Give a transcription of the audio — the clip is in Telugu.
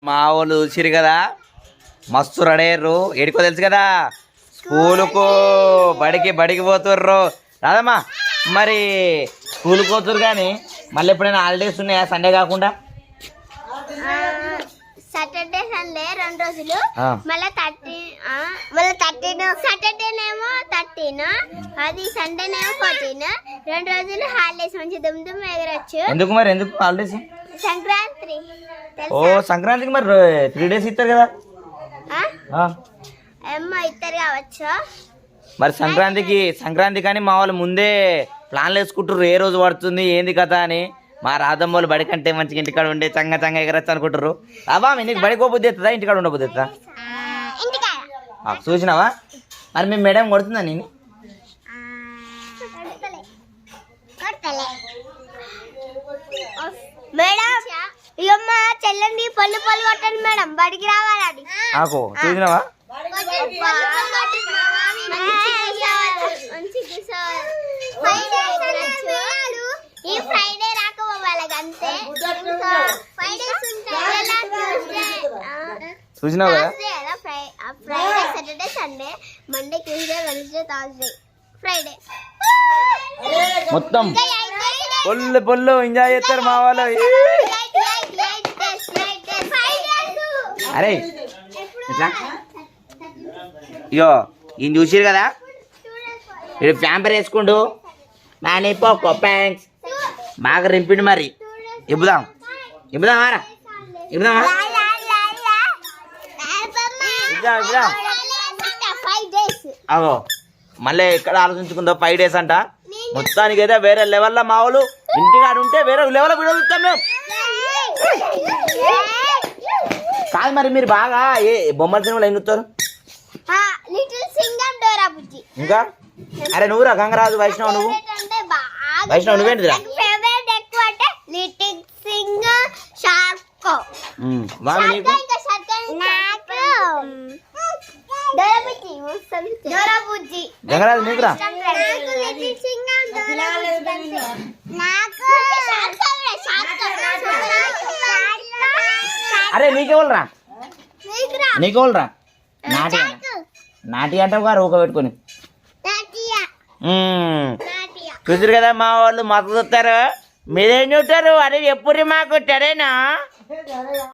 మా వాళ్ళు చూసిరు కదా, మస్తు రెడీ అయ్యారు. ఏడుకో తెలుసు కదా, స్కూలుకు బడికి పోతుర్రు. రాదమ్మా మరి స్కూల్కి పోతురు కానీ మళ్ళీ ఎప్పుడైనా హాలిడేస్ ఉన్నాయా సండే కాకుండా? సాటర్డే సండే 2 రోజులు, మళ్ళీ 13 సాటర్డేనేమో 13, అది సండేనేమో 14. 2 రోజులు హాలిడేస్ మంచి దుమ్ ఎగరొచ్చు. ఎందుకు మరి, ఎందుకు హాలిడేస్? సంక్రాంతి. ఓ సంక్రాంతికి మరి 3 days ఇస్తారు కదా? ఏమో ఇస్తారు కావచ్చు. మరి సంక్రాంతి కానీ మా వాళ్ళు ముందే ప్లాన్లు వేసుకుంటారు, ఏ రోజు పడుతుంది ఏంది కథ అని. మా రాధమ్మ వాళ్ళు బడి కంటే మంచిగా ఇంటికాడ ఉండే చంగ ఎగరచ్చు అనుకుంటారు. అబ్బా నీకు బడికి పోబుద్ది అవుతుందా, ఇంటికాడ ఉండబుద్ది అవుతుందా? చూసినావా మరి మీ మేడం కొడుతుందా నేను? మేడం ఇమ్మా చెల్లండి పళ్ళు కొట్టండి మేడం, బడికి రావాలని. నాకు చూసినావా? ఈ ఫ్రైడే రాకపోవాలి అంతే. చూసినావు కదా, Friday Saturday Sunday Monday Tuesday Wednesday Thursday Friday మొత్తం పొల్లు ఎంజాయ్ చేస్తారు మా వాళ్ళు. అరే ఇట్లా ఇగో ఈయన చూసిరు కదా, ఇడు ప్యాంపర్ వేసుకుండు మేనేపో ప్యాంక్స్ బాగా రింపిండు. మరి ఇప్పుదాం ఆరా ఇప్పుదామా? అగో మళ్ళీ ఎక్కడ ఆలోచించుకుందో 5 days అంట. మొత్తానికి అయితే వేరే లెవెల్లో మా వాళ్ళు ఇంటికాడ ఉంటే వేరే లెవెల్లో వీడియో చూస్తాం మేము. కాదు మరి మీరు బాగా ఏ బొమ్మల సినిమాలు ఏం చూస్తారు? ఇంకా అరే నువ్వురా గంగరాజు వైష్ణవ్, నువ్వేంటిదిరా? గంగరాజు నీకురా? అరే నీకెవరురా? నాటి అంటావు గారు ఊక పెట్టుకొని. చూసారు కదా మా వాళ్ళు మద్దతు చూస్తారు, మీరేం చూస్తారు? అరే ఎప్పుడు మాకు టరేనా?